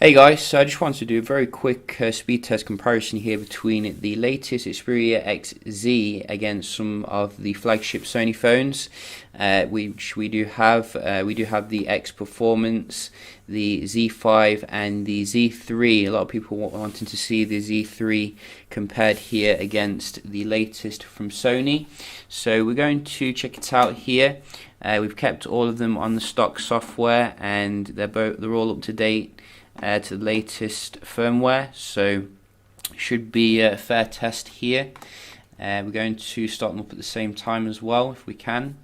Hey guys, so I just wanted to do a very quick speed test comparison here between the latest Xperia XZ against some of the flagship Sony phones, which we do have. We do have the X Performance, the Z5 and the Z3. A lot of people wanting to see the Z3 compared here against the latest from Sony. So we're going to check it out here. We've kept all of them on the stock software and they're all up to date. To the latest firmware, so should be a fair test here. We're going to start them up at the same time as well if we can,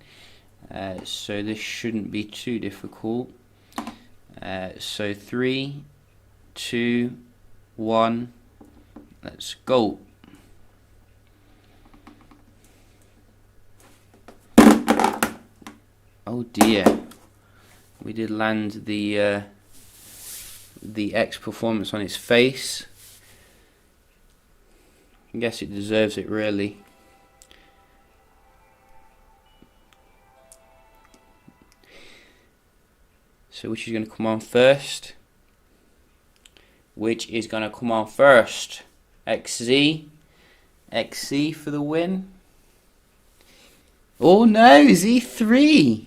so this shouldn't be too difficult. So 3, 2, 1, let's go. Oh dear, we did land the X Performance on its face. I guess it deserves it really. So which is going to come on first? Which is going to come on first? XZ for the win. Oh no, Z3.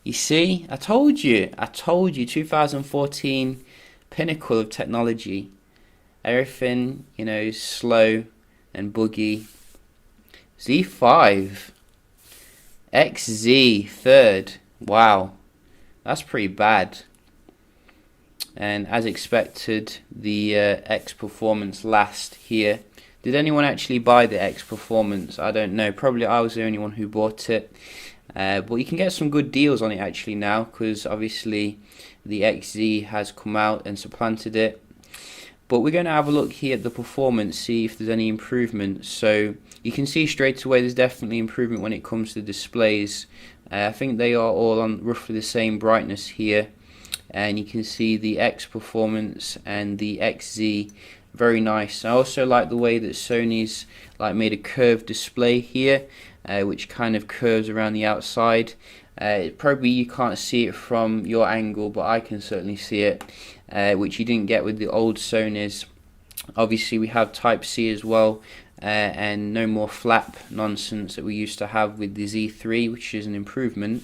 You see, I told you, 2014 pinnacle of technology. Everything, you know, is slow and buggy. Z5, XZ third. Wow, that's pretty bad. And as expected, the X Performance last here. Did anyone actually buy the X Performance? I don't know. Probably I was the only one who bought it. But you can get some good deals on it actually now, because obviously the XZ has come out and supplanted it. But we're going to have a look here at the performance, see if there's any improvement. So you can see straight away there's definitely improvement when it comes to displays. I think they are all on roughly the same brightness here, and you can see the X Performance and the XZ, very nice. I also like the way that Sony's made a curved display here, which kind of curves around the outside. Probably you can't see it from your angle, but I can certainly see it, which you didn't get with the old Sonys. Obviously we have Type-C as well, and no more flap nonsense that we used to have with the Z3, which is an improvement.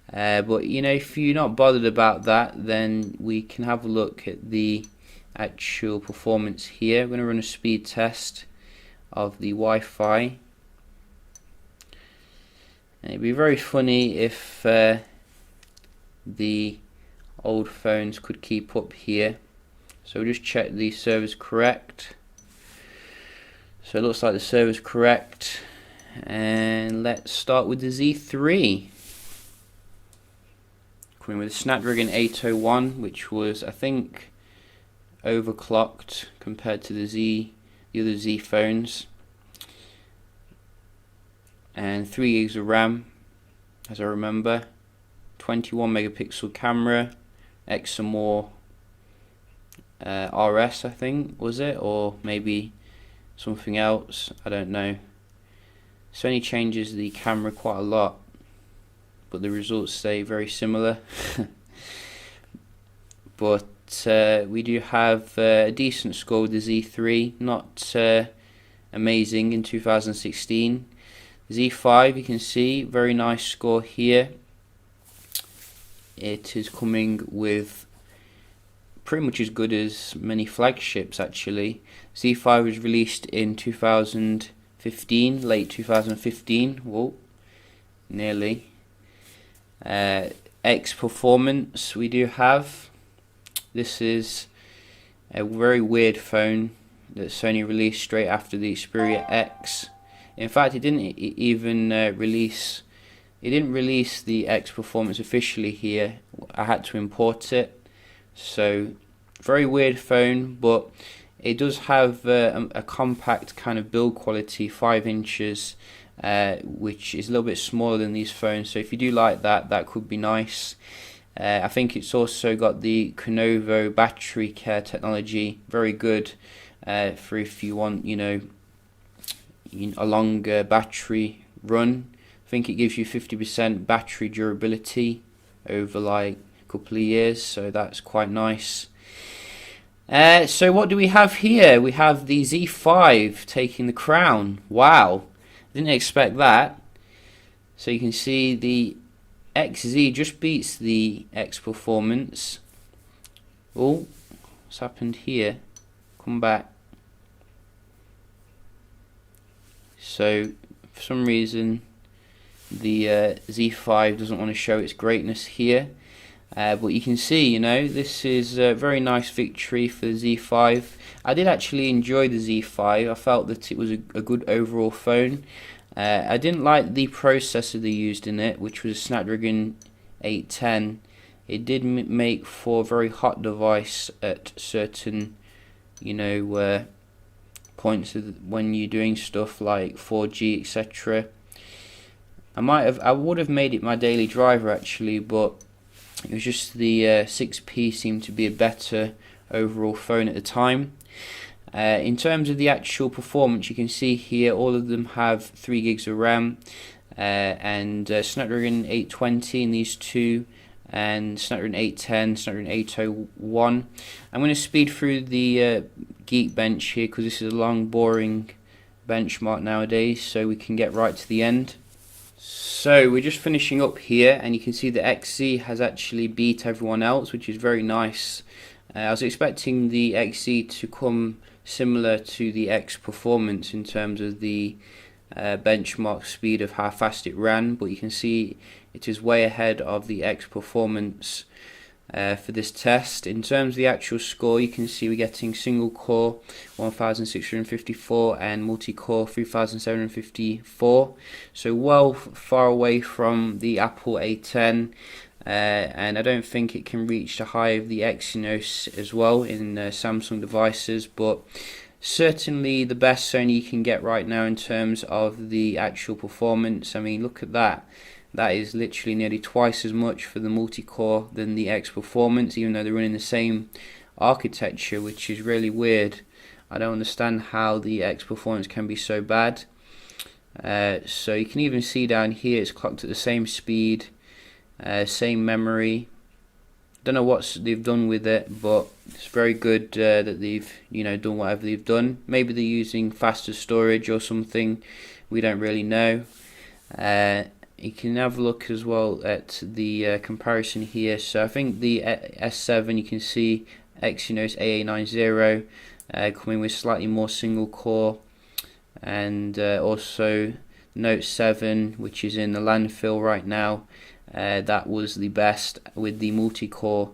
But you know, if you're not bothered about that, then we can have a look at the actual performance here. I'm going to run a speed test of the Wi-Fi. And it'd be very funny if the old phones could keep up here. So we'll just check the server's correct. So it looks like the server's correct. And let's start with the Z3. Coming with a Snapdragon 801, which was, I think, overclocked compared to the other Z phones. And 3 gigs of RAM, as I remember. 21 megapixel camera, Examor RS, I think, was it, or maybe something else, I don't know. Sony changes the camera quite a lot, but the results stay very similar. But we do have a decent score with the Z3, not amazing in 2016. Z5, you can see, very nice score here. It is coming with pretty much as good as many flagships actually. Z5 was released in 2015, late 2015, whoa, nearly. X Performance we do have. This is a very weird phone that Sony released straight after the Xperia X. In fact, it didn't even release. It didn't release the X Performance officially here. I had to import it. So, very weird phone, but it does have a compact kind of build quality, 5 inches, which is a little bit smaller than these phones. So, if you do like that, that could be nice. I think it's also got the Conovo battery care technology, very good for if you want, you know, a longer battery run. I think it gives you 50% battery durability over like a couple of years, so that's quite nice. So what do we have here? We have the Z5 taking the crown. Wow, didn't expect that. So you can see the XZ just beats the X Performance. Oh, what's happened here? Come back. So for some reason the Z5 doesn't want to show its greatness here. But you can see, you know, this is a very nice victory for the Z5. I did actually enjoy the Z5. I felt that it was a good overall phone. I didn't like the processor they used in it, which was a Snapdragon 810. It did make for a very hot device at certain, you know, points when you're doing stuff like 4G, etc. I would have made it my daily driver actually, but it was just the 6P seemed to be a better overall phone at the time. In terms of the actual performance, you can see here all of them have 3 gigs of RAM and Snapdragon 820 in these two, and Snapdragon 810, Snapdragon 801. I'm going to speed through the Geekbench here because this is a long, boring benchmark nowadays, so we can get right to the end. So we're just finishing up here, and you can see the XZ has actually beat everyone else, which is very nice. I was expecting the XZ to come similar to the X Performance in terms of the benchmark speed of how fast it ran, but you can see it is way ahead of the X Performance for this test. In terms of the actual score, you can see we're getting single core 1654 and multi-core 3754, so well far away from the Apple A10, and I don't think it can reach the high of the Exynos as well in Samsung devices, but certainly the best Sony you can get right now in terms of the actual performance. I mean, look at that. That is literally nearly twice as much for the multi-core than the X Performance, even though they're running the same architecture, which is really weird. I don't understand how the X Performance can be so bad. So you can even see down here it's clocked at the same speed, same memory. Don't know what they've done with it, but it's very good that they've, you know, done whatever they've done. Maybe they're using faster storage or something. We don't really know. You can have a look as well at the comparison here. So I think the S7, you can see Exynos AA90 coming with slightly more single core, and also Note 7, which is in the landfill right now. That was the best with the multi-core,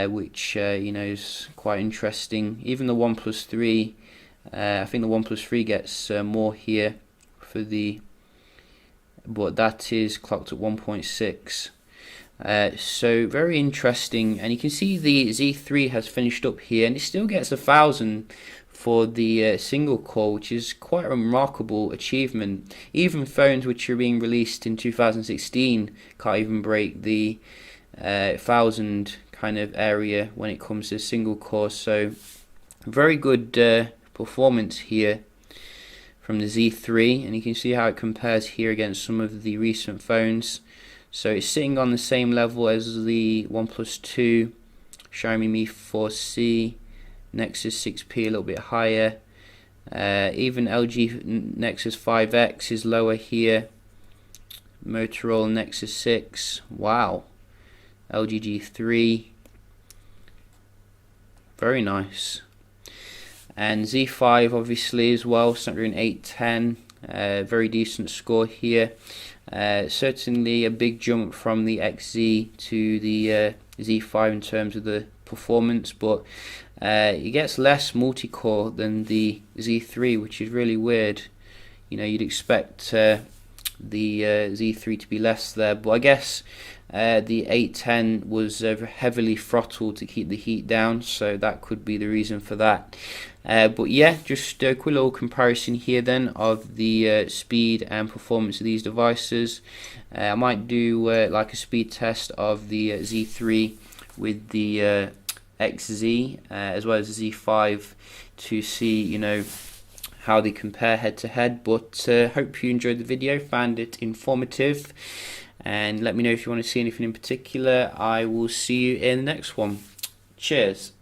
which you know, is quite interesting. Even the OnePlus 3, I think the OnePlus 3 gets more here for the, but that is clocked at 1.6. So very interesting, and you can see the Z3 has finished up here, and it still gets 1,000 for the single core, which is quite a remarkable achievement. Even phones which are being released in 2016 can't even break the 1,000 kind of area when it comes to single core. So very good performance here from the Z3, and you can see how it compares here against some of the recent phones. So it's sitting on the same level as the OnePlus 2, Xiaomi Mi 4C, Nexus 6P a little bit higher. Even LG Nexus 5X is lower here. Motorola Nexus 6, wow. LG G3, very nice. And Z5 obviously as well, Snapdragon 810, very decent score here. Certainly a big jump from the XZ to the Z5 in terms of the performance, but it gets less multi-core than the Z3, which is really weird. You know, you'd expect the Z3 to be less there, but I guess the 810 was heavily throttled to keep the heat down, so that could be the reason for that. But yeah, just a quick little comparison here then of the speed and performance of these devices. I might do like a speed test of the Z3 with the XZ as well as the Z5 to see, you know, how they compare head to head. But hope you enjoyed the video, found it informative, and let me know if you want to see anything in particular. I will see you in the next one. Cheers.